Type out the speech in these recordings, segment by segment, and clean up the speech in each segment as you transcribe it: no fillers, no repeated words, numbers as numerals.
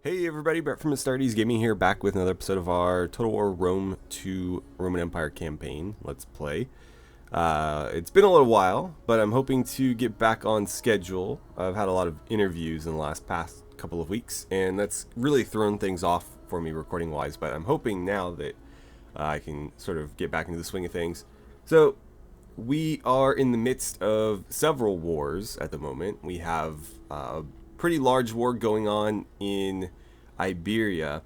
Hey everybody, Brett from AstartesGaming here, back with another episode of our Total War Rome 2 Roman Empire campaign. Let's play. It's been a little while, but I'm hoping to get back on schedule. I've had a lot of interviews in the past couple of weeks, and that's really thrown things off for me recording-wise, but I'm hoping now that I can sort of get back into the swing of things. So, we are in the midst of several wars at the moment. We have pretty large war going on in Iberia,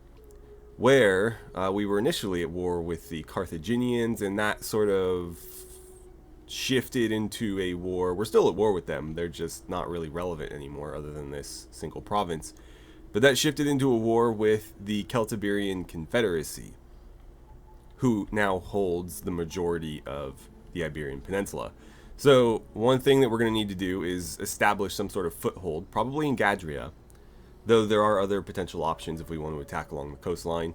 where we were initially at war with the Carthaginians, and that sort of shifted into a war. We're still at war with them, they're just not really relevant anymore other than this single province. But that shifted into a war with the Iberian Confederacy, who now holds the majority of the Iberian Peninsula. So one thing that we're going to need to do is establish some sort of foothold, probably in Gadria, though there are other potential options if we want to attack along the coastline.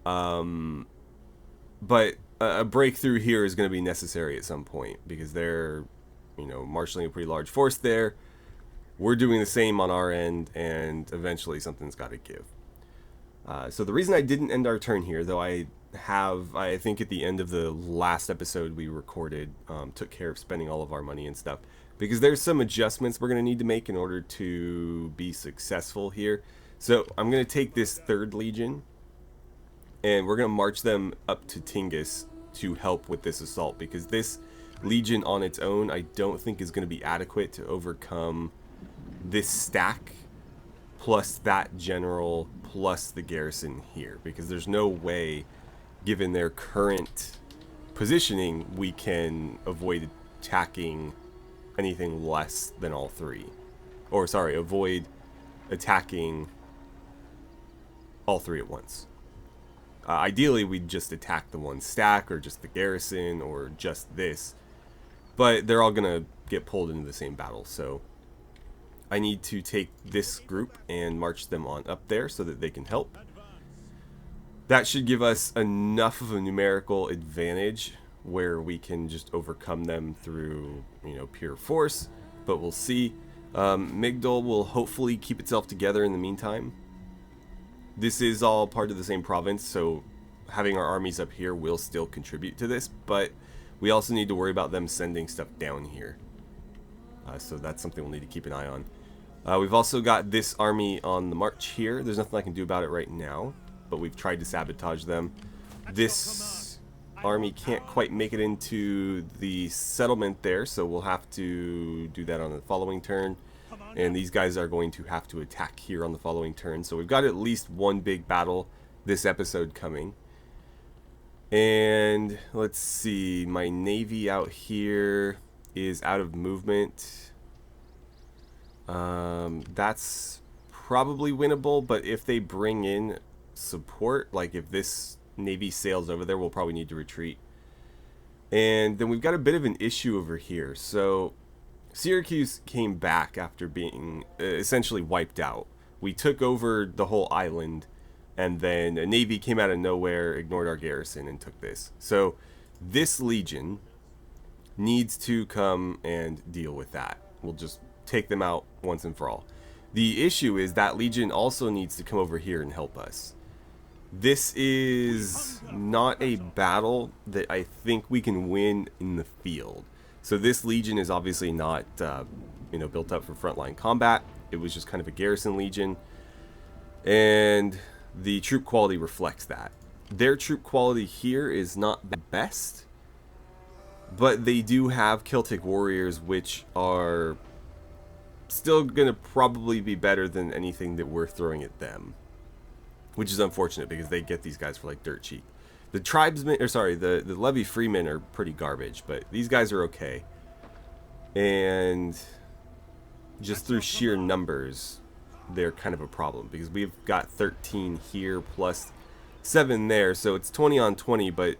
But a breakthrough here is going to be necessary at some point, because they're, marshaling a pretty large force there. We're doing the same on our end, and eventually something's got to give. So the reason I didn't end our turn here, though I think at the end of the last episode we recorded, took care of spending all of our money and stuff, because there's some adjustments we're going to need to make in order to be successful here. So I'm going to take this 3rd Legion, and we're going to march them up to Tingis to help with this assault, because this Legion on its own I don't think is going to be adequate to overcome this stack, plus that general, plus the garrison here, because there's no way, given their current positioning, we can avoid attacking anything less than all three. Or, sorry, avoid attacking all three at once. Ideally, we'd just attack the one stack, or just the garrison, or just this. But they're all going to get pulled into the same battle, so I need to take this group and march them on up there so that they can help. That should give us enough of a numerical advantage where we can just overcome them through, pure force, but we'll see. Migdol will hopefully keep itself together in the meantime. This is all part of the same province, so having our armies up here will still contribute to this, but we also need to worry about them sending stuff down here. So that's something we'll need to keep an eye on. We've also got this army on the march here. There's nothing I can do about it right now, but we've tried to sabotage them. This army can't quite make it into the settlement there, so we'll have to do that on the following turn. And these guys are going to have to attack here on the following turn. So we've got at least one big battle this episode coming. And let's see, my navy out here is out of movement. That's probably winnable, but if they bring in support, like if this navy sails over there, we'll probably need to retreat. And then we've got a bit of an issue over here. So Syracuse came back after being essentially wiped out. We took over the whole island, and then a navy came out of nowhere, ignored our garrison, and took this. So this legion needs to come and deal with that. We'll just take them out once and for all. The issue is that legion also needs to come over here and help us. This is not a battle that I think we can win in the field. So this legion is obviously not, built up for frontline combat. It was just kind of a garrison legion, and the troop quality reflects that. Their troop quality here is not the best, but they do have Celtic warriors, which are still going to probably be better than anything that we're throwing at them, which is unfortunate because they get these guys for like dirt cheap. The tribesmen, or sorry, the levy freemen are pretty garbage, but these guys are okay. And just through sheer numbers, they're kind of a problem, because we've got 13 here plus 7 there, so it's 20 on 20, but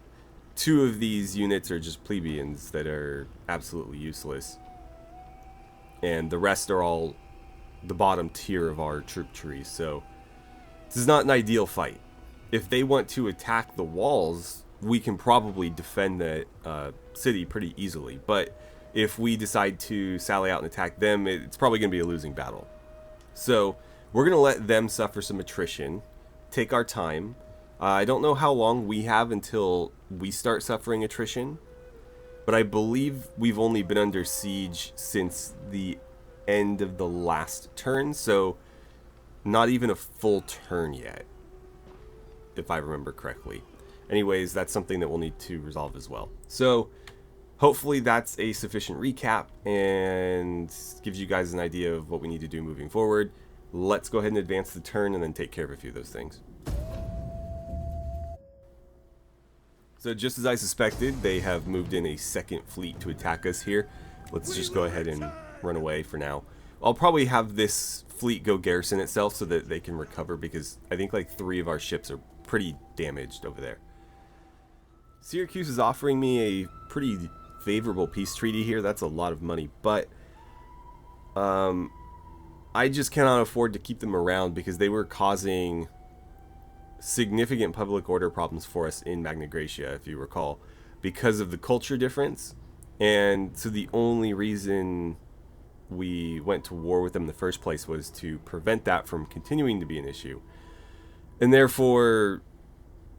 2 of these units are just plebeians that are absolutely useless. And the rest are all the bottom tier of our troop tree, so this is not an ideal fight. If they want to attack the walls, we can probably defend the city pretty easily. But if we decide to sally out and attack them, it's probably going to be a losing battle. So we're going to let them suffer some attrition, take our time. I don't know how long we have until we start suffering attrition, but I believe we've only been under siege since the end of the last turn, so not even a full turn yet, if I remember correctly. Anyways, that's something that we'll need to resolve as well. So hopefully that's a sufficient recap and gives you guys an idea of what we need to do moving forward. Let's go ahead and advance the turn and then take care of a few of those things. So just as I suspected, they have moved in a second fleet to attack us here. Let's just go ahead and run away for now. I'll probably have this fleet go garrison itself so that they can recover, because I think like 3 of our ships are pretty damaged over there. Syracuse is offering me a pretty favorable peace treaty here. That's a lot of money, but I just cannot afford to keep them around because they were causing significant public order problems for us in Magna Graecia, if you recall, because of the culture difference. And so the only reason we went to war with them in the first place was to prevent that from continuing to be an issue. And therefore,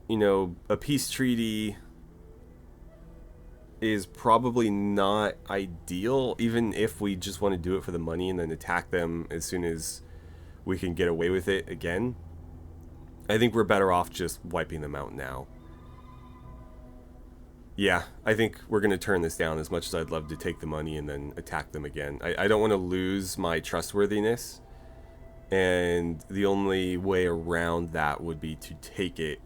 you know, a peace treaty is probably not ideal, even if we just want to do it for the money and then attack them as soon as we can get away with it again. I think we're better off just wiping them out now. Yeah, I think we're going to turn this down, as much as I'd love to take the money and then attack them again. I don't want to lose my trustworthiness, and the only way around that would be to take it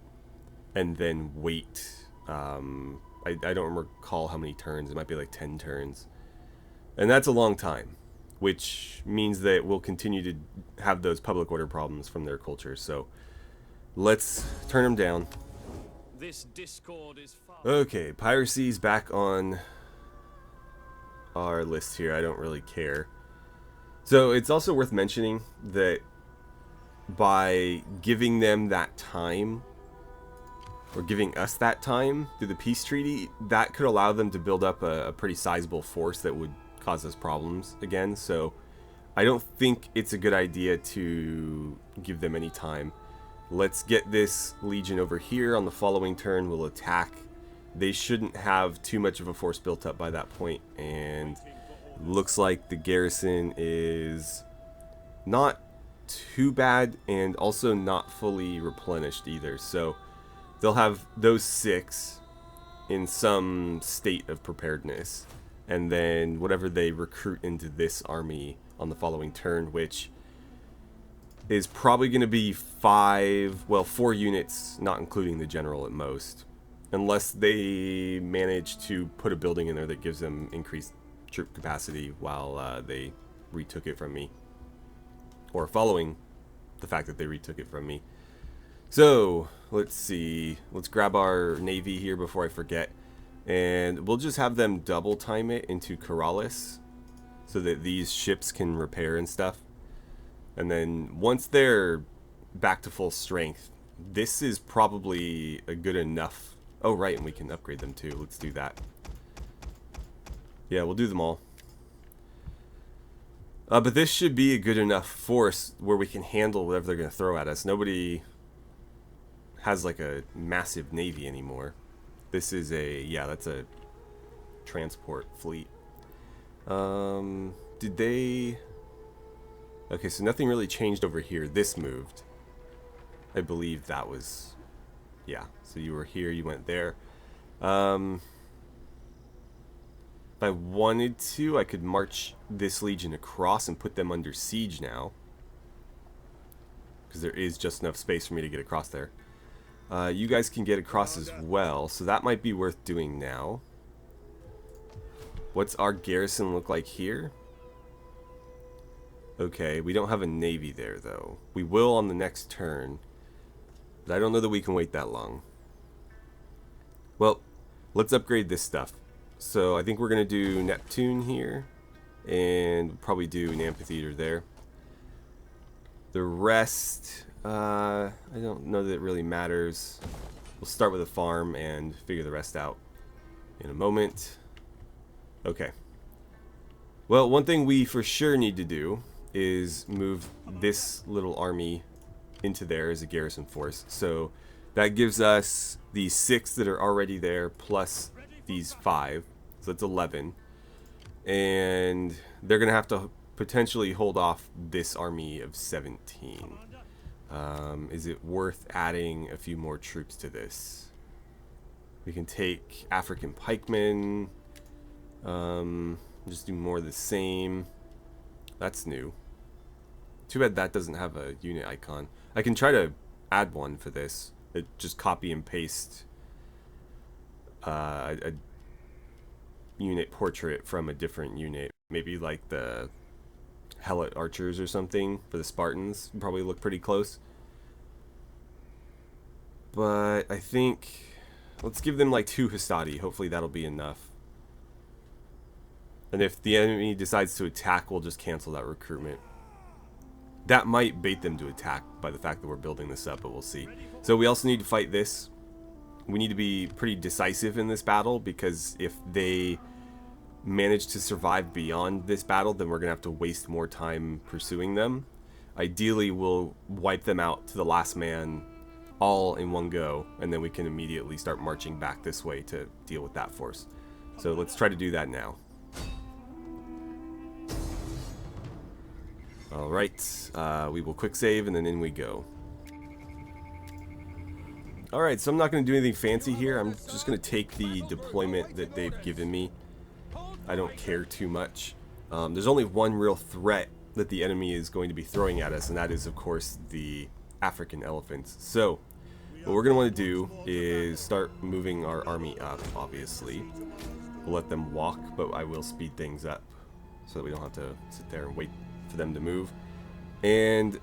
and then wait. I don't recall how many turns. It might be like 10 turns. And that's a long time, which means that we'll continue to have those public order problems from their culture. So let's turn them down. This discord is far. Okay, piracy's back on our list here. I don't really care. So it's also worth mentioning that by giving them that time, or giving us that time through the peace treaty, that could allow them to build up a pretty sizable force that would cause us problems again. So I don't think it's a good idea to give them any time. Let's get this legion over here. On the following turn, we'll attack. They shouldn't have too much of a force built up by that point, and looks like the garrison is not too bad and also not fully replenished either. So they'll have those 6 in some state of preparedness, and then whatever they recruit into this army on the following turn, which is probably going to be 4 units, not including the general at most, unless they manage to put a building in there that gives them increased troop capacity while they retook it from me, or following the fact that they retook it from me. So let's see, let's grab our navy here before I forget, and we'll just have them double time it into Corrales so that these ships can repair and stuff. And then once they're back to full strength, this is probably a good enough. Oh, right, and we can upgrade them too. Let's do that. Yeah, we'll do them all. But this should be a good enough force where we can handle whatever they're going to throw at us. Nobody has like a massive navy anymore. This is a, yeah, that's a transport fleet. Did they... Okay, so nothing really changed over here. This moved. I believe that was... Yeah, so you were here, you went there. If I wanted to, I could march this legion across and put them under siege now, because there is just enough space for me to get across there. You guys can get across as well, so that might be worth doing now. What's our garrison look like here? Okay, we don't have a navy there, though. We will on the next turn, but I don't know that we can wait that long. Well, let's upgrade this stuff. So I think we're going to do Neptune here, and probably do an amphitheater there. The rest, I don't know that it really matters. We'll start with a farm and figure the rest out in a moment. Okay. Well, one thing we for sure need to do is move this little army into there as a garrison force. So that gives us the 6 that are already there plus these 5. So that's 11. And they're going to have to potentially hold off this army of 17. Is it worth adding a few more troops to this? We can take African pikemen. Just do more of the same. That's new. Too bad that doesn't have a unit icon. I can try to add one for this. Just copy and paste a unit portrait from a different unit. Maybe like the Helot archers or something for the Spartans. Probably look pretty close. But I think let's give them like 2 Hastati. Hopefully that'll be enough. And if the enemy decides to attack, we'll just cancel that recruitment. That might bait them to attack by the fact that we're building this up, but we'll see. So we also need to fight this. We need to be pretty decisive in this battle, because if they manage to survive beyond this battle, then we're going to have to waste more time pursuing them. Ideally, we'll wipe them out to the last man all in one go, and then we can immediately start marching back this way to deal with that force. So let's try to do that now. Alright, we will quick save and then in we go. Alright, so I'm not going to do anything fancy here. I'm just going to take the deployment that they've given me. I don't care too much. There's only one real threat that the enemy is going to be throwing at us, and that is, of course, the African elephants. So, what we're going to want to do is start moving our army up, obviously. We'll let them walk, but I will speed things up so that we don't have to sit there and wait for them to move. And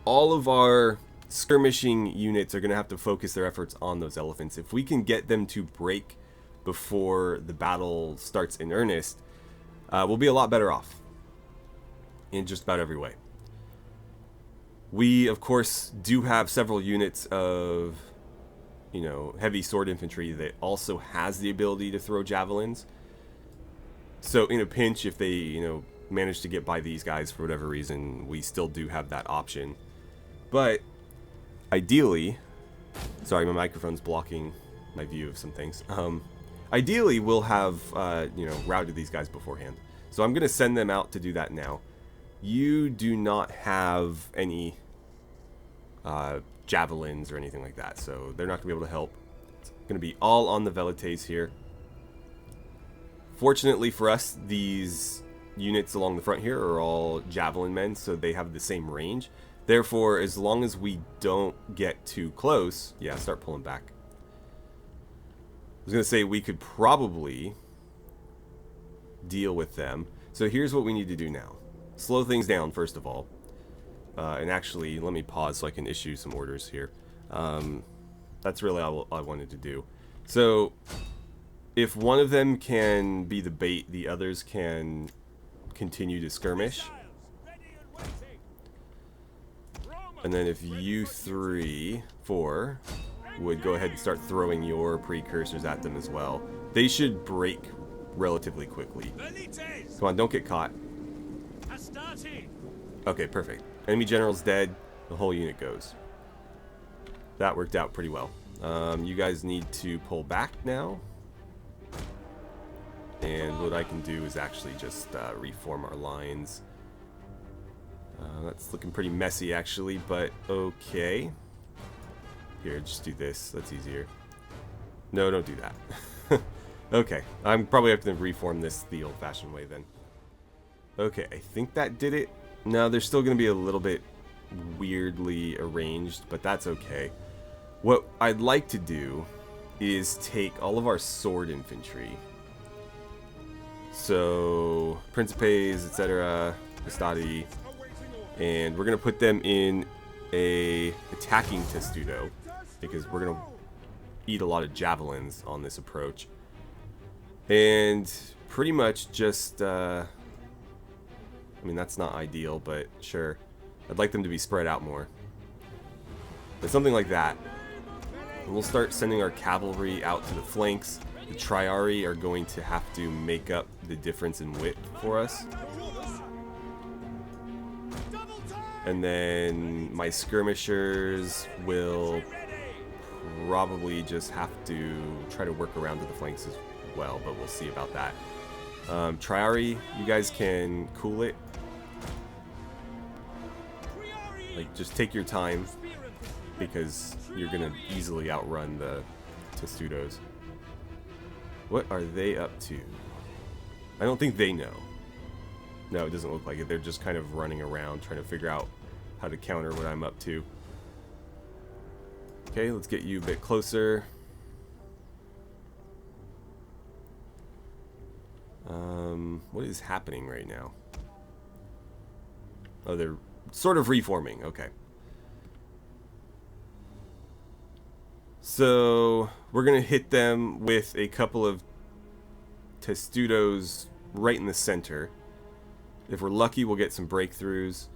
all of our skirmishing units are going to have to focus their efforts on those elephants. If we can get them to break before the battle starts in earnest, we'll be a lot better off in just about every way. We, of course, do have several units of, heavy sword infantry that also has the ability to throw javelins. So in a pinch, if they, manage to get by these guys for whatever reason, we still do have that option. But ideally, sorry, my microphone's blocking my view of some things. Ideally, we'll have routed these guys beforehand. So I'm going to send them out to do that now. You do not have any javelins or anything like that, so they're not going to be able to help. It's going to be all on the Velites here. Fortunately for us, these units along the front here are all javelin men, so they have the same range. Therefore, as long as we don't get too close, yeah, start pulling back. I was going to say we could probably deal with them. So here's what we need to do now. Slow things down, first of all. And actually, let me pause so I can issue some orders here. That's really all I wanted to do. So, if one of them can be the bait, the others can continue to skirmish. And then if you 4 would go ahead and start throwing your precursors at them as well, they should break relatively quickly. Come on, don't get caught. Okay, perfect. Enemy general's dead. The whole unit goes. That worked out pretty well. You guys need to pull back now. And what I can do is actually just reform our lines. That's looking pretty messy, actually, but okay. Here, just do this. That's easier. No, don't do that. Okay, I'm probably have to reform this the old-fashioned way then. Okay, I think that did it. No, they're still going to be a little bit weirdly arranged, but that's okay. What I'd like to do is take all of our sword infantry. So, Principes, etc., Hastati, and we're going to put them in a attacking testudo, because we're going to eat a lot of javelins on this approach. And pretty much just, I mean, that's not ideal, but sure. I'd like them to be spread out more. But something like that. And we'll start sending our cavalry out to the flanks. The Triari are going to have to make up the difference in width for us. And then my skirmishers will probably just have to try to work around to the flanks as well, but we'll see about that. Triari, you guys can cool it. Like, just take your time, because you're gonna easily outrun the Testudos. What are they up to? I don't think they know. No, it doesn't look like it. They're just kind of running around trying to figure out how to counter what I'm up to. Okay, let's get you a bit closer. What is happening right now? Oh, they're sort of reforming. Okay. So, we're going to hit them with a couple of Testudos right in the center. If we're lucky, we'll get some breakthroughs.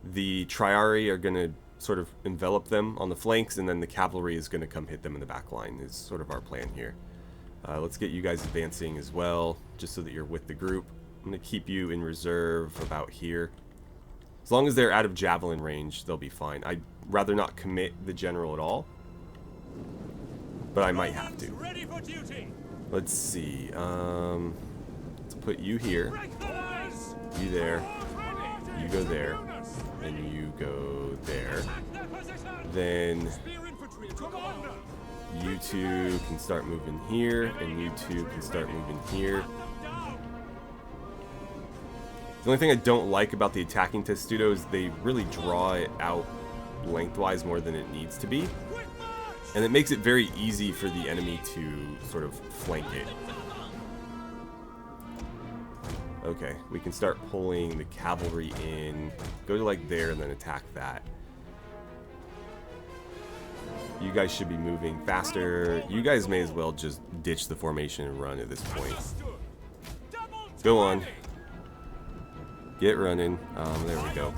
The Triari are going to sort of envelop them on the flanks, and then the cavalry is going to come hit them in the back line, is sort of our plan here. Let's get you guys advancing as well, just so that you're with the group. I'm going to keep you in reserve about here. As long as they're out of javelin range, they'll be fine. I'd rather not commit the general at all, but I might have to. Let's see. Let's put you here. You there. You go there. And you go there. Then you two can start moving here, and you two can start moving here. The only thing I don't like about the attacking Testudo is they really draw it out lengthwise more than it needs to be. And it makes it very easy for the enemy to sort of flank it. Okay, we can start pulling the cavalry in. Go to like there and then attack that. You guys should be moving faster. You guys may as well just ditch the formation and run at this point. Go on. Get running. There we go.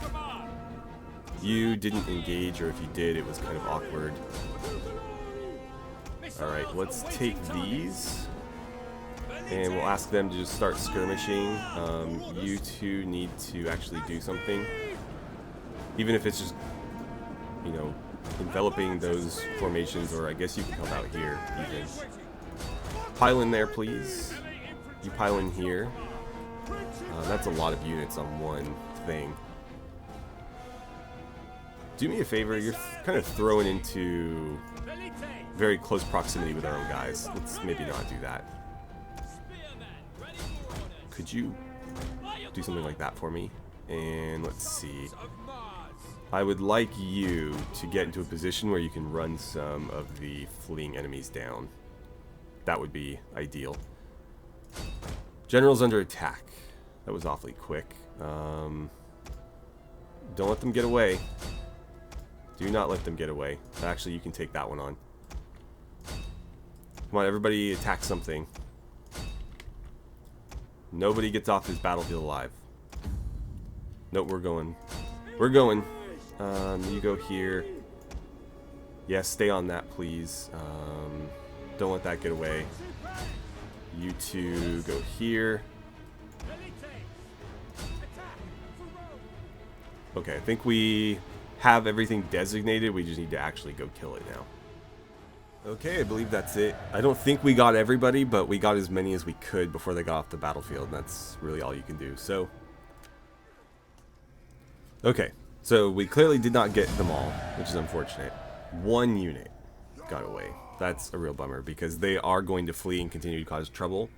You didn't engage, or if you did, it was kind of awkward. Alright, let's take these. And we'll ask them to just start skirmishing. You two need to actually do something. Even if it's just, you know, enveloping those formations, or I guess you can help out here, even. Pile in there, please. You pile in here. That's a lot of units on one thing. Do me a favor, you're kind of throwing into very close proximity with our own guys. Let's maybe not do that. Could you do something like that for me? And let's see. I would like you to get into a position where you can run some of the fleeing enemies down. That would be ideal. General's under attack. That was awfully quick. Don't let them get away. Do not let them get away. Actually, you can take that one on. Come on, everybody attack something. Nobody gets off this battlefield alive. Nope, we're going. We're going. You go here. Yes, stay on that, please. Don't let that get away. You two go here. Okay, I think we have everything designated. We just need to actually go kill it now. Okay, I believe that's it. I don't think we got everybody, but we got as many as we could before they got off the battlefield, and that's really all you can do. So, okay, so we clearly did not get them all, which is unfortunate. One unit got away. That's a real bummer, because they are going to flee and continue to cause trouble.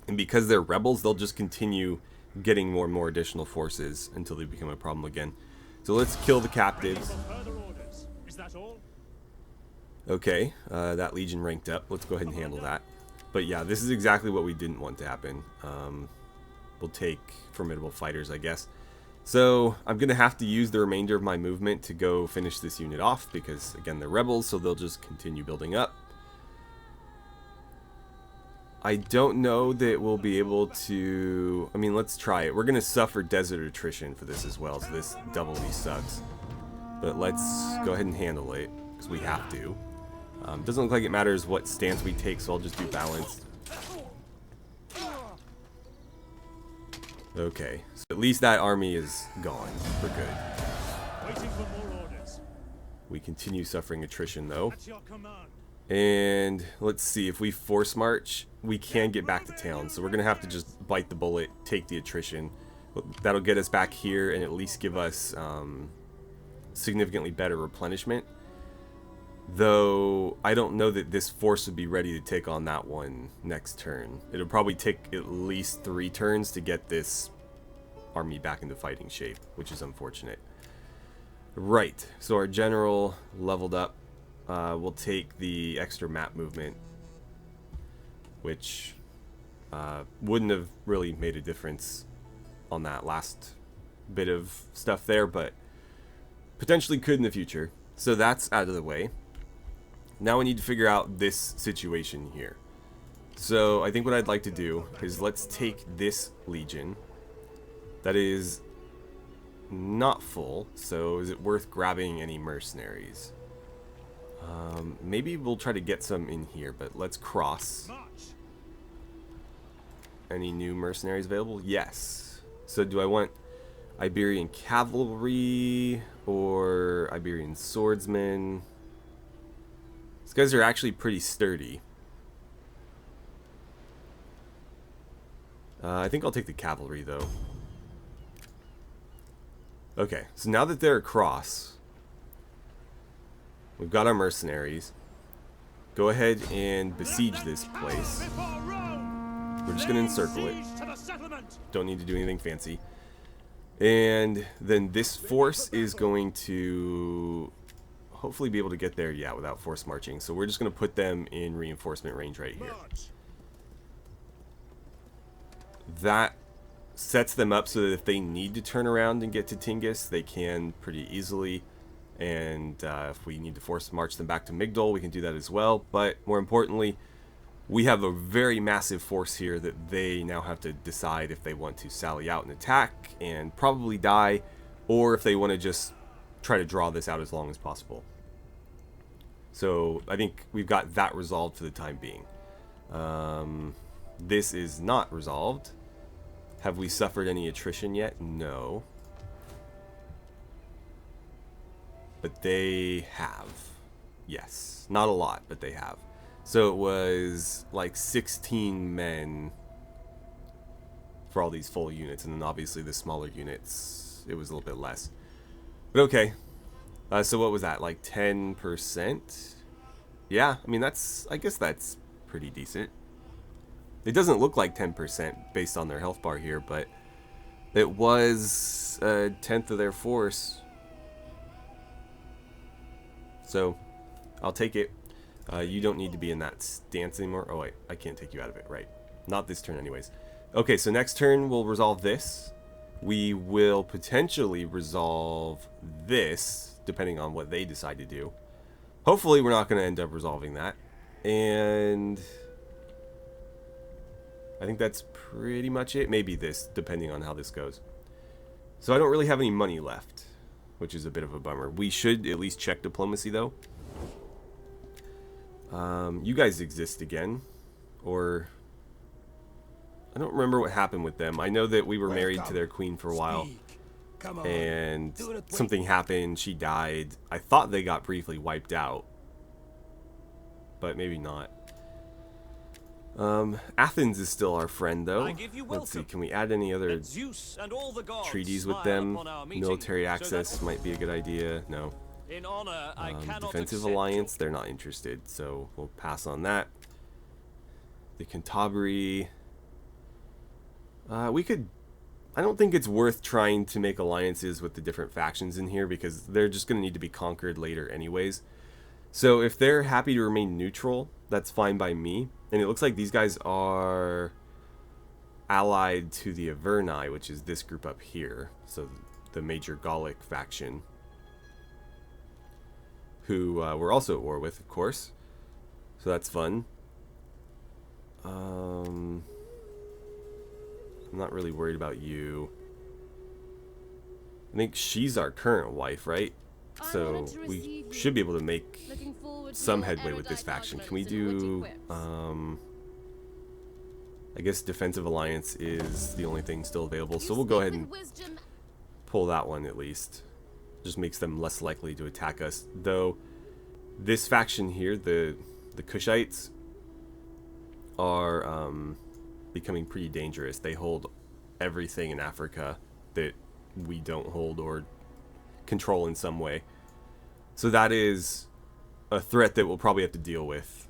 And because they're rebels, they'll just continue getting more and more additional forces until they become a problem again. So let's kill the captives. Okay, that legion ranked up. Let's go ahead and handle that. But yeah, this is exactly what we didn't want to happen. We'll take formidable fighters, I guess. So I'm going to have to use the remainder of my movement to go finish this unit off, because again, they're rebels, so they'll just continue building up. I don't know that we'll be able to... I mean, let's try it. We're going to suffer desert attrition for this as well, so this doubly sucks. But let's go ahead and handle it, because we have to. Doesn't look like it matters what stance we take, so I'll just do balanced. Okay, so at least that army is gone. We're good. Waiting for more orders. We continue suffering attrition though. At your command. And let's see, if we force march, we can get back to town. So we're going to have to just bite the bullet, take the attrition. That'll get us back here and at least give us significantly better replenishment. Though I don't know that this force would be ready to take on that one next turn. It'll probably take at least 3 turns to get this army back into fighting shape, which is unfortunate. Right, so our general leveled up. We'll take the extra map movement, which wouldn't have really made a difference on that last bit of stuff there, but potentially could in the future. So that's out of the way. Now we need to figure out this situation here. So I think what I'd like to do is let's take this legion that is not full. So is it worth grabbing any mercenaries? Maybe we'll try to get some in here, but let's cross. March. Any new mercenaries available? Yes. So do I want Iberian cavalry or Iberian swordsmen? These guys are actually pretty sturdy. I think I'll take the cavalry though. Okay, so now that they're across, we've got our mercenaries. Go ahead and besiege this place. We're just going to encircle it. Don't need to do anything fancy. And then this force is going to hopefully be able to get there, yeah, without force marching. So we're just going to put them in reinforcement range right here. That sets them up so that if they need to turn around and get to Tingis, they can pretty easily. And if we need to force march them back to Migdol, we can do that as well. But more importantly, we have a very massive force here that they now have to decide if they want to sally out and attack and probably die, or if they want to just try to draw this out as long as possible. So I think we've got that resolved for the time being. This is not resolved. Have we suffered any attrition yet? No. But they have. Yes. Not a lot, but they have. So it was like 16 men for all these full units, and then obviously the smaller units, it was a little bit less. But okay. So what was that? Like 10%? Yeah, I mean I guess that's pretty decent. It doesn't look like 10% based on their health bar here, but it was a tenth of their force. So I'll take it. You don't need to be in that stance anymore. Oh wait, I can't take you out of it. Right. Not this turn anyways. Okay, so next turn we'll resolve this. We will potentially resolve this, depending on what they decide to do. Hopefully we're not going to end up resolving that. And I think that's pretty much it. Maybe this, depending on how this goes. So I don't really have any money left, which is a bit of a bummer. We should at least check diplomacy though. You guys exist again, or I don't remember what happened with them. I know that we were married to their queen for a while, and something happened. She died. I thought they got briefly wiped out, but maybe not. Athens is still our friend though. Let's see, can we add any other treaties with them? Military access might be a good idea. No. In honor, I cannot defensive accept alliance, they're not interested, so we'll pass on that. The Cantabria, we could, I don't think it's worth trying to make alliances with the different factions in here because they're just going to need to be conquered later anyways. So if they're happy to remain neutral, that's fine by me. And it looks like these guys are allied to the Averna, which is this group up here, so the major Gallic faction, who we're also at war with, of course. So that's fun. I'm not really worried about you. I think she's our current wife, right? So we should be able to make some headway with this faction. Can we do... I guess defensive alliance is the only thing still available, so we'll go ahead and pull that one at least. just makes them less likely to attack us. Though this faction here, the Kushites, are becoming pretty dangerous. They hold everything in Africa that we don't hold or control in some way. So that is a threat that we'll probably have to deal with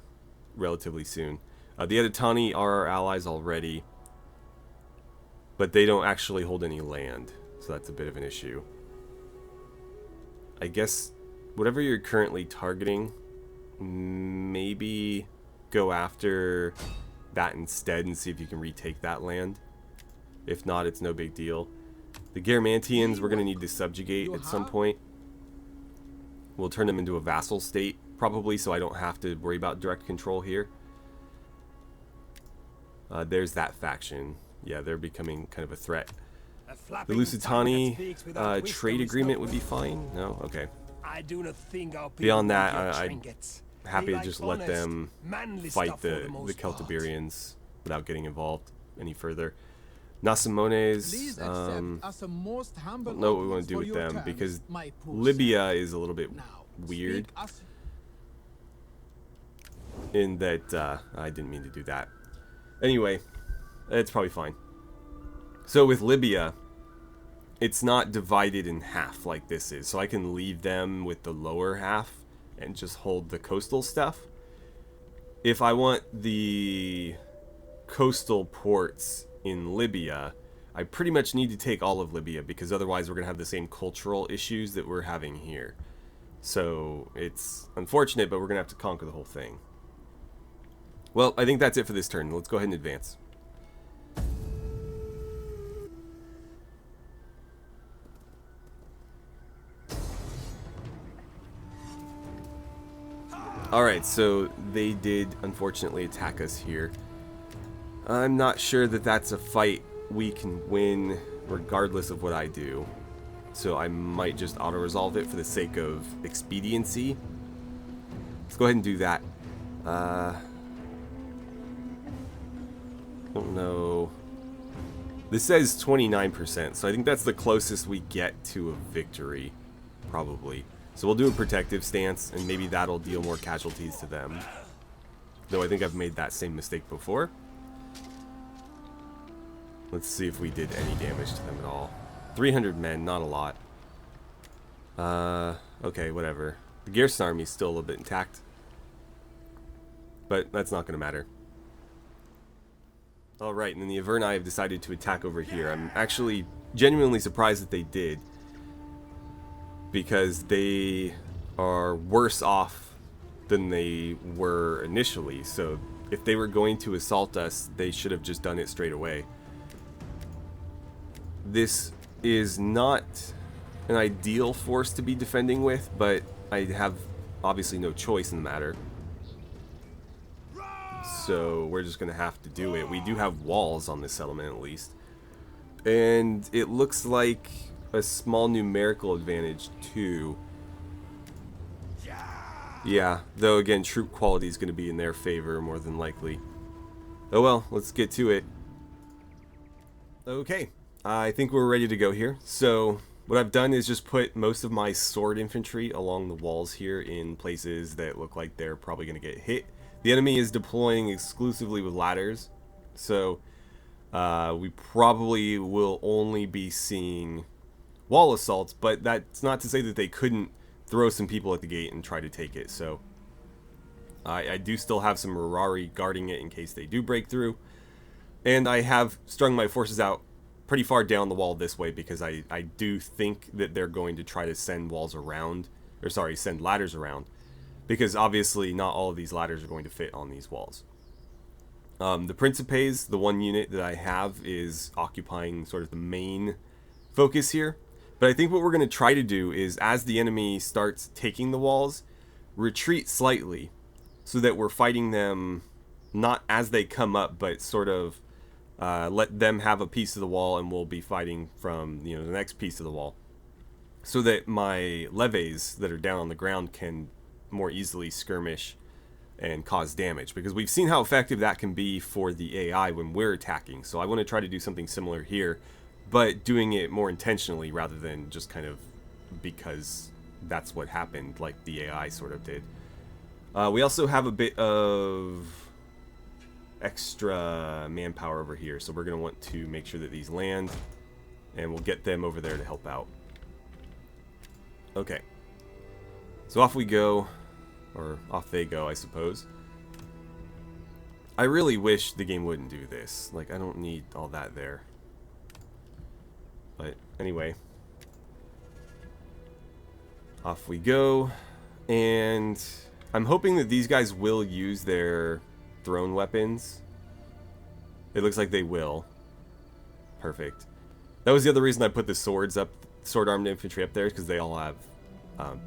relatively soon. The Editani are our allies already, but they don't actually hold any land, so that's a bit of an issue. I guess whatever you're currently targeting, maybe go after that instead and see if you can retake that land. If not, it's no big deal. The Garamantians we're going to need to subjugate at some point. We'll turn them into a vassal state, probably, so I don't have to worry about direct control here. There's that faction. Yeah, they're becoming kind of a threat. The Lusitani trade agreement would be fine. No? Okay. Beyond that, I'm happy to just let them fight the Celtiberians without getting involved any further. Nasimones, don't know what we want to do with them, because Libya is a little bit weird in that I didn't mean to do that. Anyway, it's probably fine. So with Libya, it's not divided in half like this is, so I can leave them with the lower half and just hold the coastal stuff. If I want the coastal ports in Libya, I pretty much need to take all of Libya, because otherwise we're going to have the same cultural issues that we're having here. So it's unfortunate, but we're going to have to conquer the whole thing. Well, I think that's it for this turn. Let's go ahead and advance. Alright, so they did unfortunately attack us here. I'm not sure that that's a fight we can win regardless of what I do. So I might just auto-resolve it for the sake of expediency. Let's go ahead and do that. Don't know. This says 29%, so I think that's the closest we get to a victory, probably. So we'll do a protective stance, and maybe that'll deal more casualties to them. Though I think I've made that same mistake before. Let's see if we did any damage to them at all. 300 men, not a lot. Okay, whatever. The garrison army's still a little bit intact. But that's not going to matter. Alright, and then the Averna have decided to attack over here. I'm actually genuinely surprised that they did, because they are worse off than they were initially. So if they were going to assault us, they should have just done it straight away. This is not an ideal force to be defending with, but I have obviously no choice in the matter. So we're just going to have to do it. We do have walls on this settlement at least. And it looks like a small numerical advantage too. Yeah, though again, troop quality is going to be in their favor more than likely. Oh well, let's get to it. Okay, I think we're ready to go here. So what I've done is just put most of my sword infantry along the walls here in places that look like they're probably going to get hit. The enemy is deploying exclusively with ladders, so we probably will only be seeing wall assaults, but that's not to say that they couldn't throw some people at the gate and try to take it. So I do still have some Rurari guarding it in case they do break through, and I have strung my forces out pretty far down the wall this way, because I do think that they're going to try to send walls around, or sorry, send ladders around, because obviously not all of these ladders are going to fit on these walls. The Principes, the one unit that I have, is occupying sort of the main focus here. But I think what we're going to try to do is, as the enemy starts taking the walls, retreat slightly so that we're fighting them not as they come up, but sort of let them have a piece of the wall, and we'll be fighting from, you know, the next piece of the wall, so that my levies that are down on the ground can more easily skirmish and cause damage, because we've seen how effective that can be for the AI when we're attacking. So I want to try to do something similar here, but doing it more intentionally rather than just kind of because that's what happened, like the AI sort of did. We also have a bit of extra manpower over here, so we're going to want to make sure that these land, and we'll get them over there to help out. Okay. So off we go, or off they go, I suppose. I really wish the game wouldn't do this. Like, I don't need all that there. But anyway. Off we go. And I'm hoping that these guys will use their thrown weapons. It looks like they will. Perfect. That was the other reason I put the swords up, sword-armed infantry up there, because they all have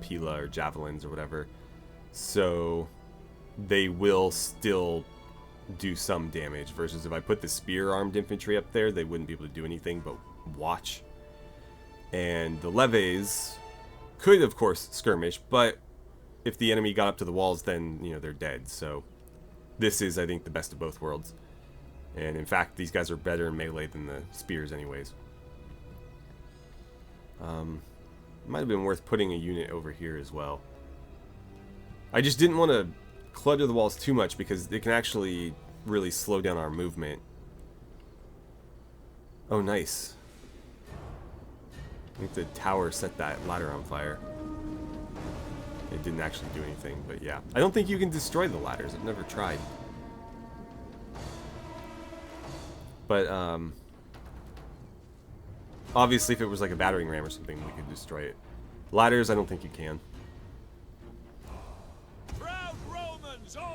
pila or javelins or whatever. So they will still do some damage, versus if I put the spear-armed infantry up there, they wouldn't be able to do anything but watch. And the levies could, of course, skirmish, but if the enemy got up to the walls, then, you know, they're dead. So this is, I think, the best of both worlds. And in fact, these guys are better in melee than the spears anyways. Might have been worth putting a unit over here as well. I just didn't want to clutter the walls too much, because it can actually really slow down our movement. Oh, nice. I think the tower set that ladder on fire. It didn't actually do anything, but yeah. I don't think you can destroy the ladders. I've never tried. But, obviously, if it was like a battering ram or something, we could destroy it. Ladders, I don't think you can.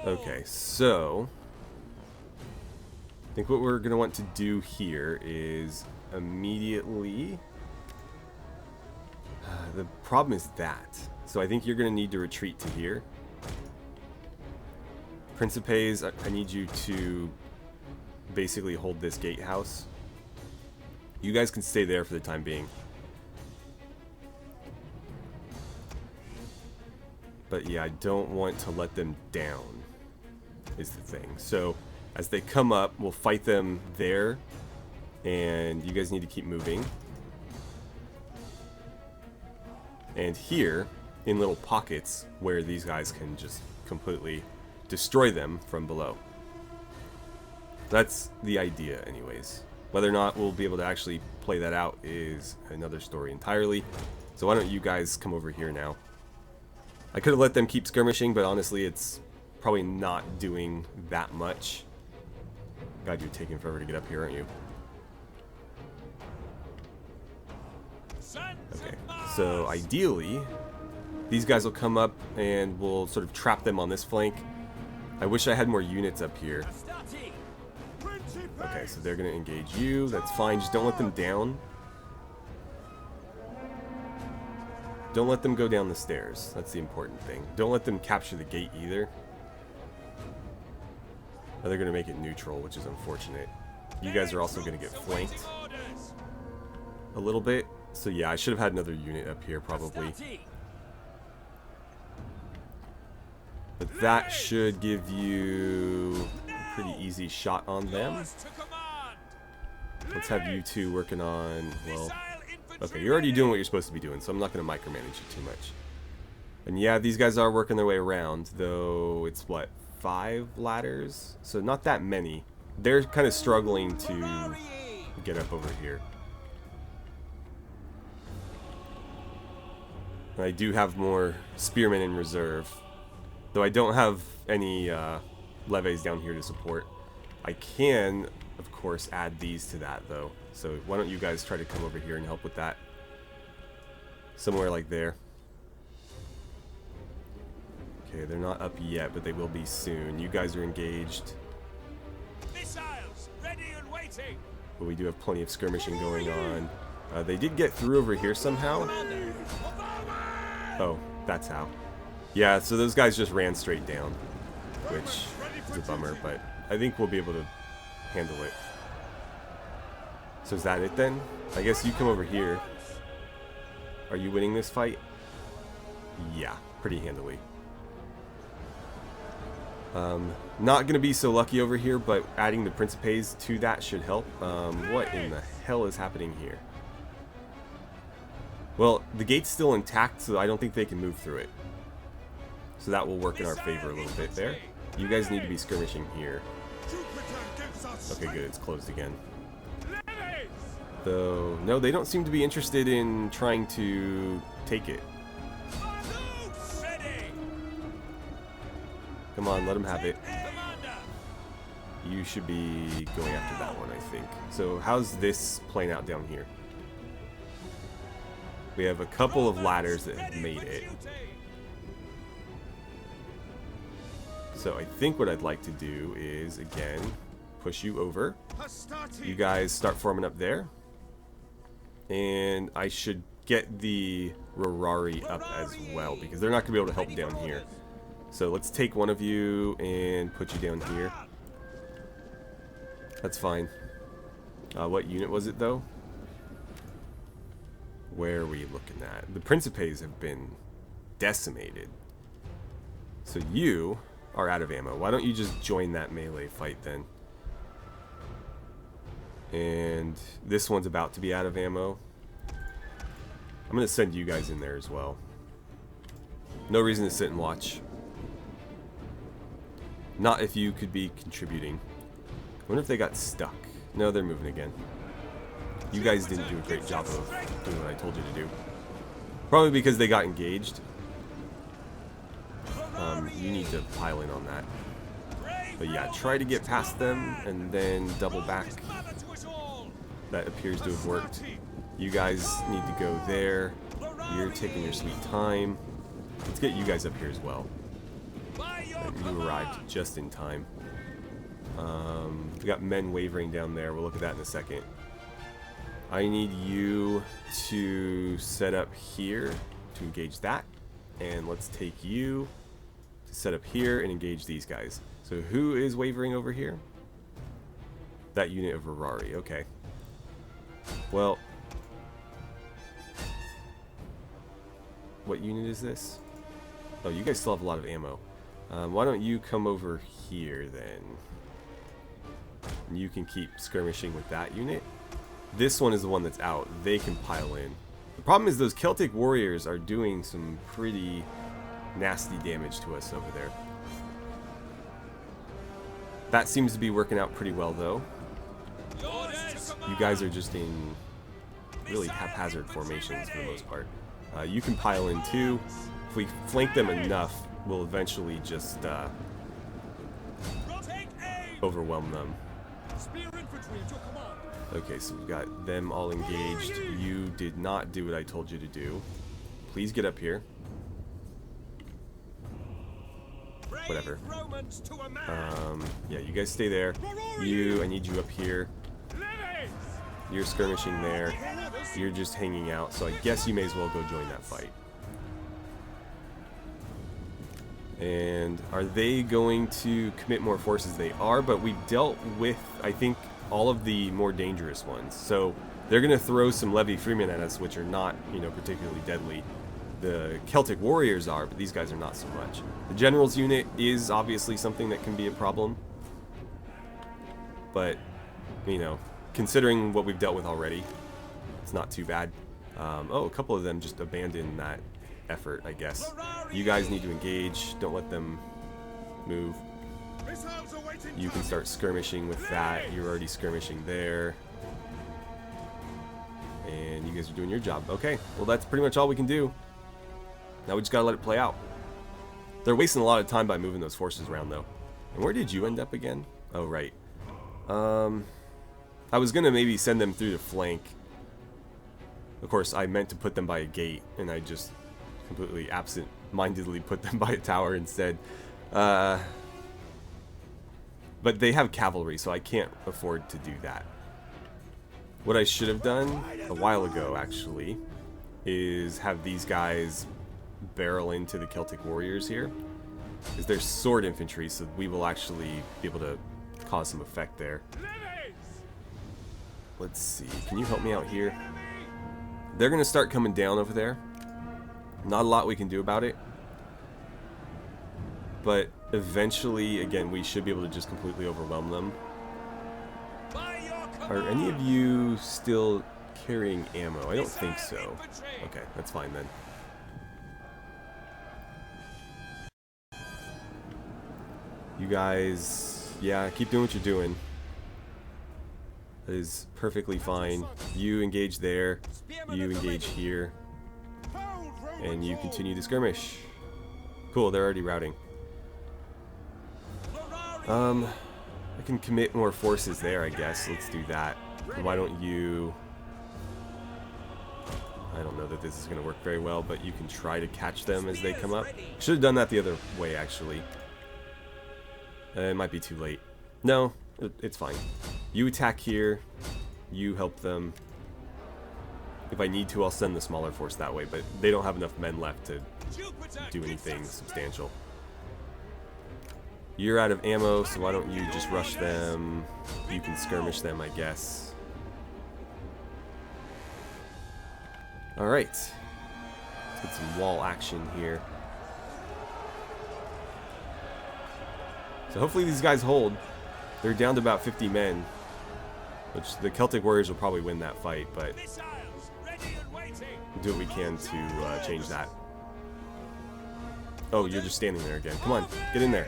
Okay, so I think what we're going to want to do here is immediately... the problem is that. So I think you're going to need to retreat to here. Principes, I need you to basically hold this gatehouse. You guys can stay there for the time being. But yeah, I don't want to let them down, is the thing. So as they come up, we'll fight them there, and you guys need to keep moving. And here, in little pockets, where these guys can just completely destroy them from below. That's the idea anyways. Whether or not we'll be able to actually play that out is another story entirely. So why don't you guys come over here now. I could have let them keep skirmishing, but honestly it's probably not doing that much. God, you're taking forever to get up here, aren't you? Okay, so ideally these guys will come up and we'll sort of trap them on this flank. I wish I had more units up here. Okay, so they're going to engage you. That's fine. Just don't let them down. Don't let them go down the stairs. That's the important thing. Don't let them capture the gate either. Or they're going to make it neutral, which is unfortunate. You guys are also going to get flanked a little bit. So yeah, I should have had another unit up here probably. But that should give you a pretty easy shot on them. Let's have you two working on, well, okay, you're already doing what you're supposed to be doing, so I'm not going to micromanage you too much. And yeah, these guys are working their way around, though it's, what, 5 ladders? So not that many. They're kind of struggling to get up over here. I do have more spearmen in reserve, though I don't have any levies down here to support. I can, of course, add these to that, though. So why don't you guys try to come over here and help with that? Somewhere like there. Okay, they're not up yet, but they will be soon. You guys are engaged. Missiles ready and waiting. But we do have plenty of skirmishing going on. They did get through over here somehow. Oh, that's how. Yeah, so those guys just ran straight down, which is a bummer, but I think we'll be able to handle it. So is that it then? I guess you come over here. Are you winning this fight? Yeah, pretty handily. Not going to be so lucky over here, but adding the Principes to that should help. What in the hell is happening here? Well, the gate's still intact, so I don't think they can move through it. So that will work in our favor a little bit there. You guys need to be skirmishing here. Okay, good. It's closed again. Though, no, they don't seem to be interested in trying to take it. Come on, let them have it. You should be going after that one, I think. So how's this playing out down here? We have a couple of ladders that have made it. So I think what I'd like to do is, again, push you over. You guys start forming up there. And I should get the Rorari up as well, because they're not going to be able to help down here. So let's take one of you and put you down here. That's fine. What unit was it, though? Where are we looking at? The Principes have been decimated. So you are out of ammo. Why don't you just join that melee fight, then? And this one's about to be out of ammo. I'm going to send you guys in there as well. No reason to sit and watch. Not if you could be contributing. I wonder if they got stuck. No, they're moving again. You guys didn't do a great job of doing what I told you to do. Probably because they got engaged. You need to pile in on that. But yeah, try to get past them and then double back. That appears to have worked. You guys need to go there. You're taking your sweet time. Let's get you guys up here as well. You arrived just in time. We got men wavering down there. We'll look at that in a second. I need you to set up here to engage that. And let's take you to set up here and engage these guys. So who is wavering over here? That unit of Rorari. Okay. Well, what unit is this? Oh, you guys still have a lot of ammo. Why don't you come over here then? And you can keep skirmishing with that unit. This one is the one that's out. They can pile in. The problem is those Celtic warriors are doing some pretty nasty damage to us over there. That seems to be working out pretty well, though. You guys are just in really haphazard formations for the most part. You can pile in too. If we flank them enough, we'll eventually just overwhelm them. Okay, so we've got them all engaged. You did not do what I told you to do. Please get up here. Whatever. Yeah, you guys stay there. I need you up here. You're skirmishing there. You're just hanging out, so I guess you may as well go join that fight. And are they going to commit more forces? They are, but we've dealt with, I think, all of the more dangerous ones. So they're going to throw some levy freemen at us, which are not, particularly deadly. The Celtic warriors are, but these guys are not so much. The general's unit is obviously something that can be a problem. But, considering what we've dealt with already, it's not too bad. Oh, a couple of them just abandoned that effort, I guess. You guys need to engage. Don't let them move. You can start skirmishing with that. You're already skirmishing there. And you guys are doing your job. Okay, well that's pretty much all we can do. Now we just gotta let it play out. They're wasting a lot of time by moving those forces around, though. And where did you end up again? Oh, right. I was gonna maybe send them through the flank. Of course, I meant to put them by a gate, and I just completely absent-mindedly put them by a tower instead. But they have cavalry, so I can't afford to do that. What I should have done a while ago, actually, is have these guys barrel into the Celtic warriors here. Because they're sword infantry, so we will actually be able to cause some effect there. Let's see, can you help me out here? They're going to start coming down over there. Not a lot we can do about it. But eventually, again, we should be able to just completely overwhelm them. Are any of you still carrying ammo? I don't think so. Okay, that's fine then. You guys, yeah, keep doing what you're doing. That is perfectly fine. You engage there, you engage here, and you continue the skirmish. Cool, they're already routing. I can commit more forces there, I guess. Let's do that. Why don't you... I don't know that this is going to work very well, but you can try to catch them as they come up. Should have done that the other way, actually. It might be too late. No, it's fine. You attack here. You help them. If I need to, I'll send the smaller force that way, but they don't have enough men left to do anything substantial. You're out of ammo, so why don't you just rush them? You can skirmish them, I guess. Alright. Let's get some wall action here. So hopefully these guys hold. They're down to about 50 men, which the Celtic warriors will probably win that fight, but we'll do what we can to change that. Oh, you're just standing there again. Come on, get in there.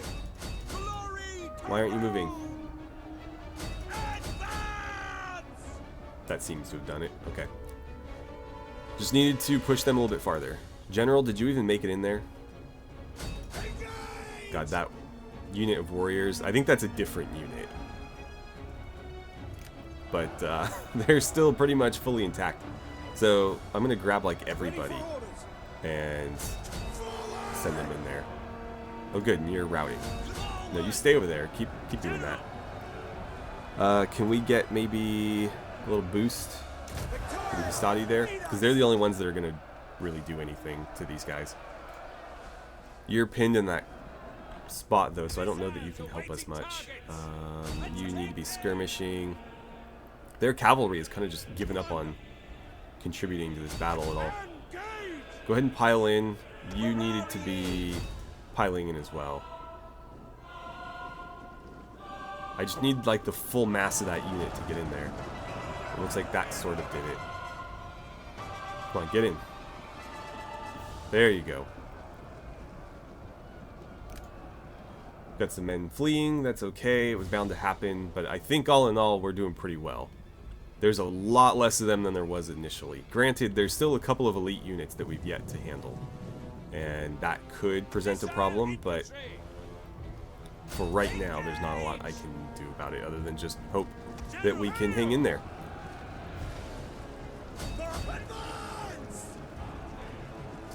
Why aren't you moving? That seems to have done it. Okay. Just needed to push them a little bit farther. General, did you even make it in there? God, that unit of warriors. I think that's a different unit. But they're still pretty much fully intact. So I'm going to grab like everybody and send them in there. Oh good, and you're routing. No, you stay over there. Keep doing that. Can we get maybe a little boost for the Hastati there? Because they're the only ones that are going to really do anything to these guys. You're pinned in that spot though, so I don't know that you can help us much. You need to be skirmishing. Their cavalry has kind of just given up on contributing to this battle at all. Go ahead and pile in. You needed to be piling in as well. I just need like the full mass of that unit to get in there. It looks like that sort of did it. Come on, get in. There you go. Got some men fleeing, that's okay, it was bound to happen, but I think all in all we're doing pretty well. There's a lot less of them than there was initially. Granted, there's still a couple of elite units that we've yet to handle, and that could present a problem, but for right now there's not a lot I can do about it other than just hope that we can hang in there.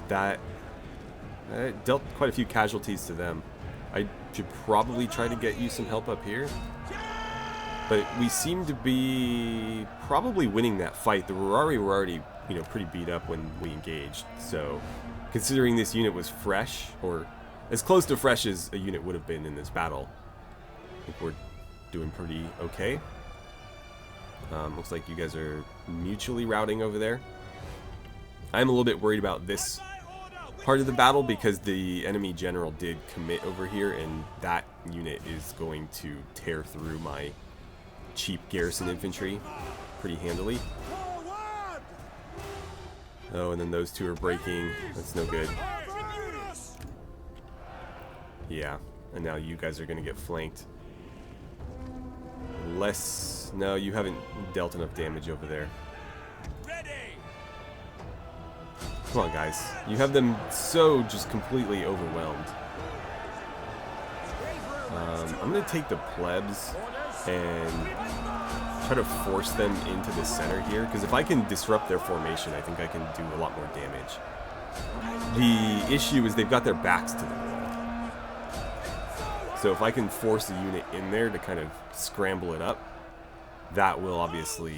That dealt quite a few casualties to them. I should probably try to get you some help up here. But we seem to be probably winning that fight. The Rurari were already, you know, pretty beat up when we engaged. So, considering this unit was fresh, or as close to fresh as a unit would have been in this battle, I think we're doing pretty okay. Looks like you guys are mutually routing over there. I'm a little bit worried about this part of the battle because the enemy general did commit over here, and that unit is going to tear through my cheap garrison infantry pretty handily. Oh, and then those two are breaking. That's no good. Yeah, and now you guys are going to get flanked. No, you haven't dealt enough damage over there. Come on, guys. You have them so just completely overwhelmed. I'm going to take the plebs and try to force them into the center here, because if I can disrupt their formation, I think I can do a lot more damage. The issue is they've got their backs to the wall. So if I can force a unit in there to kind of scramble it up, that will obviously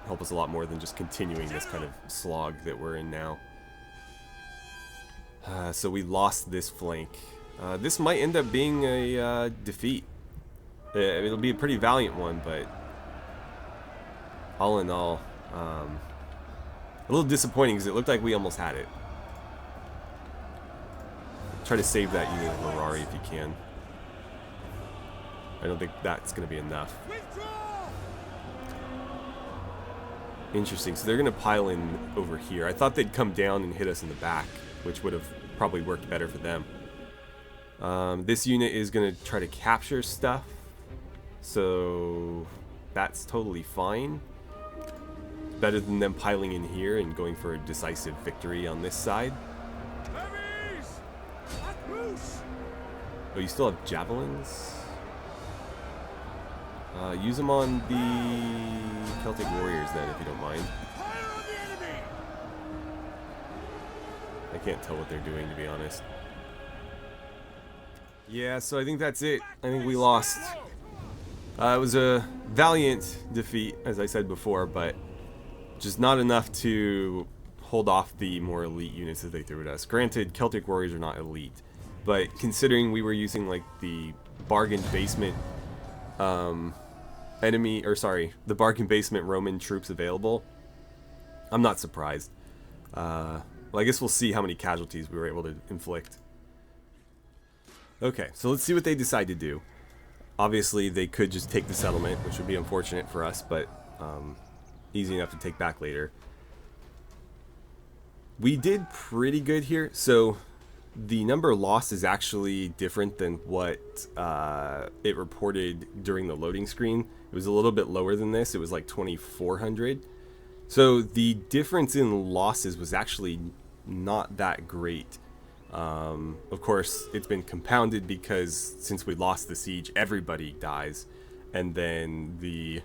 help us a lot more than just continuing this kind of slog that we're in now. So we lost this flank. This might end up being a defeat. It'll be a pretty valiant one, but all in all, a little disappointing because it looked like we almost had it. Try to save that unit of Rurari if you can. I don't think that's going to be enough. Interesting. So they're going to pile in over here. I thought they'd come down and hit us in the back, which would have probably worked better for them. This unit is going to try to capture stuff. So that's totally fine. Better than them piling in here and going for a decisive victory on this side. Oh, you still have javelins? Use them on the Celtic warriors then, if you don't mind. I can't tell what they're doing, to be honest. Yeah, so I think that's it. I think we lost. It was a valiant defeat, as I said before, but just not enough to hold off the more elite units that they threw at us. Granted, Celtic warriors are not elite, but considering we were using like the bargain basement the bargain basement Roman troops available, I'm not surprised. Well, I guess we'll see how many casualties we were able to inflict. Okay, so let's see what they decide to do. Obviously, they could just take the settlement, which would be unfortunate for us, but easy enough to take back later. We did pretty good here, so the number lost is actually different than what it reported during the loading screen. It was a little bit lower than this. It was like 2,400. So the difference in losses was actually not that great. Of course, it's been compounded because since we lost the siege, everybody dies. And then the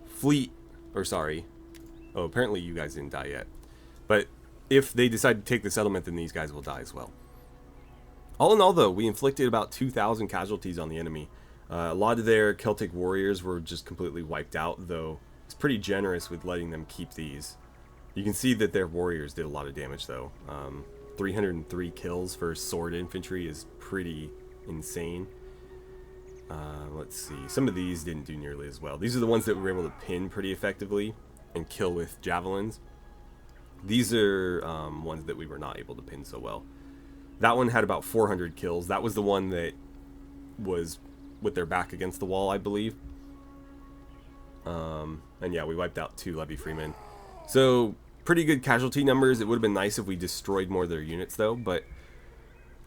fleet, apparently you guys didn't die yet. But if they decide to take the settlement, then these guys will die as well. All in all, though, we inflicted about 2,000 casualties on the enemy. A lot of their Celtic warriors were just completely wiped out, though it's pretty generous with letting them keep these. You can see that their warriors did a lot of damage, though. 303 kills for sword infantry is pretty insane. Let's see. Some of these didn't do nearly as well. These are the ones that we were able to pin pretty effectively and kill with javelins. These are ones that we were not able to pin so well. That one had about 400 kills. That was the one that was with their back against the wall, I believe. And yeah, we wiped out 2 levy freemen. So pretty good casualty numbers. It would have been nice if we destroyed more of their units, though. But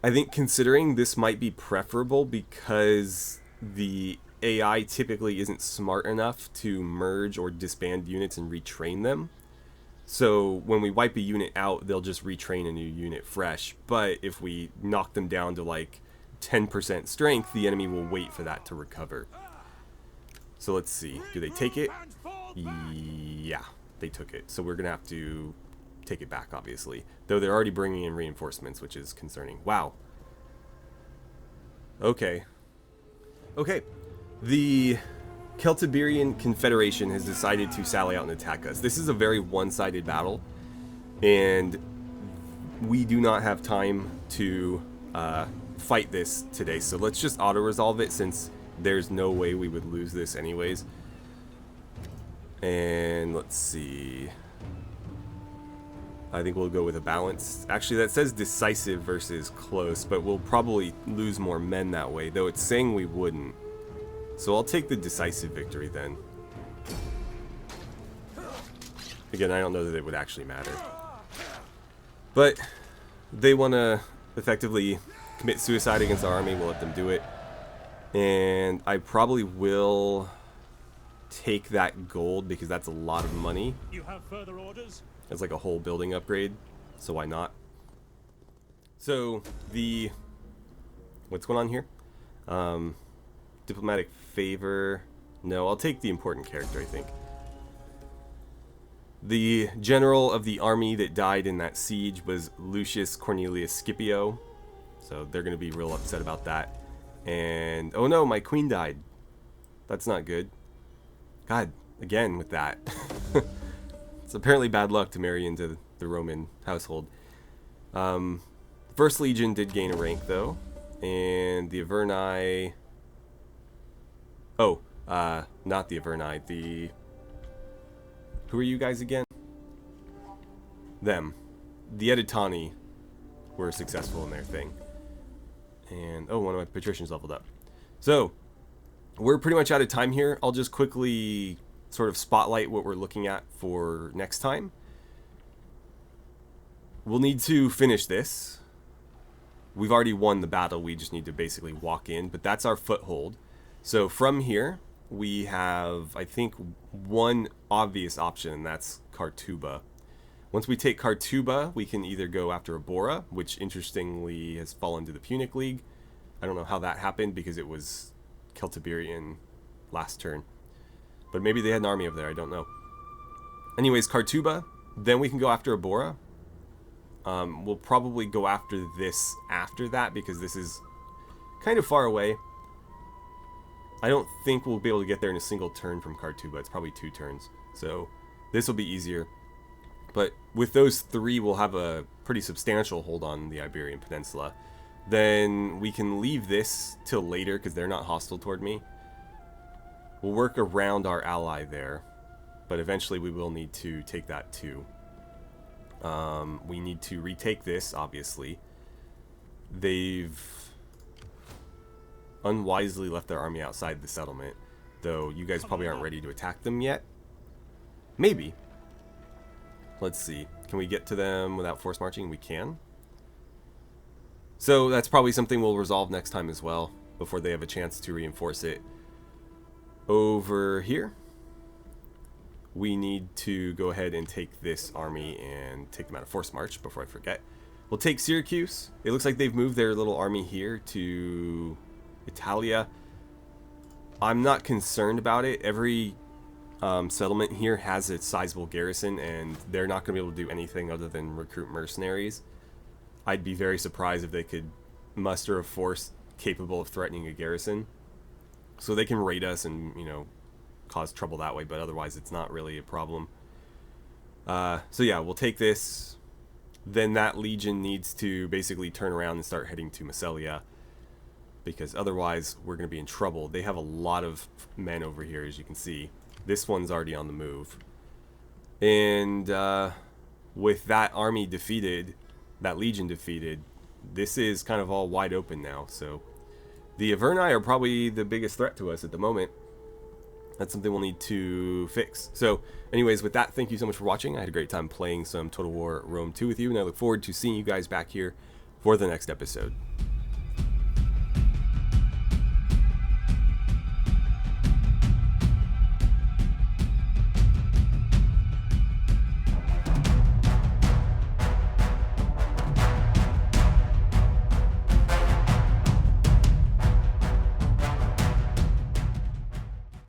I think considering this might be preferable because the AI typically isn't smart enough to merge or disband units and retrain them. So when we wipe a unit out, they'll just retrain a new unit fresh. But if we knock them down to like 10% strength, the enemy will wait for that to recover. So let's see. Do they take it? Yeah, they took it. So we're going to have to take it back, obviously. Though they're already bringing in reinforcements, which is concerning. Wow. Okay. Okay. The Iberian Confederation has decided to sally out and attack us. This is a very one-sided battle, and we do not have time to fight this today. So let's just auto-resolve it since there's no way we would lose this anyways. And let's see. I think we'll go with a balance. Actually, that says decisive versus close, but we'll probably lose more men that way, though it's saying we wouldn't. So I'll take the decisive victory then. Again, I don't know that it would actually matter. But they want to effectively commit suicide against our army. We'll let them do it. And I probably will take that gold because that's a lot of money. You have further orders? It's like a whole building upgrade, so why not? So what's going on here? Diplomatic favor. No, I'll take the important character, I think. The general of the army that died in that siege was Lucius Cornelius Scipio. So they're going to be real upset about that. And, oh no, my queen died. That's not good. God, again with that. It's apparently bad luck to marry into the Roman household. First Legion did gain a rank, though. And the Averni... Oh, not the Averni. The... Who are you guys again? Them. The Editani were successful in their thing. And, oh, one of my patricians leveled up. So, we're pretty much out of time here. I'll just quickly sort of spotlight what we're looking at for next time. We'll need to finish this. We've already won the battle. We just need to basically walk in, but that's our foothold. So from here, we have, I think, one obvious option, and that's Kartuba. Once we take Kartuba, we can either go after Abora, which interestingly has fallen to the Punic League. I don't know how that happened because it was Celtiberian last turn. But maybe they had an army up there, I don't know. Anyways, Kartuba, then we can go after Abora. We'll probably go after this after that because this is kind of far away. I don't think we'll be able to get there in a single turn from Kartuba. It's probably 2 turns. So this will be easier. But with those 3, we'll have a pretty substantial hold on the Iberian Peninsula. Then we can leave this till later because they're not hostile toward me. We'll work around our ally there. But eventually we will need to take that too. We need to retake this, obviously. They've unwisely left their army outside the settlement. Though you guys probably aren't ready to attack them yet. Maybe. Let's see. Can we get to them without force marching? We can. So that's probably something we'll resolve next time as well, before they have a chance to reinforce it. Over here, we need to go ahead and take this army and take them out of force march before I forget. We'll take Syracuse. It looks like they've moved their little army here to Italia. I'm not concerned about it. Every settlement here has a sizable garrison, and they're not going to be able to do anything other than recruit mercenaries. I'd be very surprised if they could muster a force capable of threatening a garrison. So they can raid us and, you know, cause trouble that way, but otherwise it's not really a problem. So yeah, we'll take this. Then that legion needs to basically turn around and start heading to Massilia, because otherwise we're going to be in trouble. They have a lot of men over here, as you can see. This one's already on the move. And with that army defeated, that legion defeated, this is kind of all wide open now. So the Averna are probably the biggest threat to us at the moment. That's something we'll need to fix. So anyways, with that, thank you so much for watching. I had a great time playing some Total War Rome 2 with you, and I look forward to seeing you guys back here for the next episode.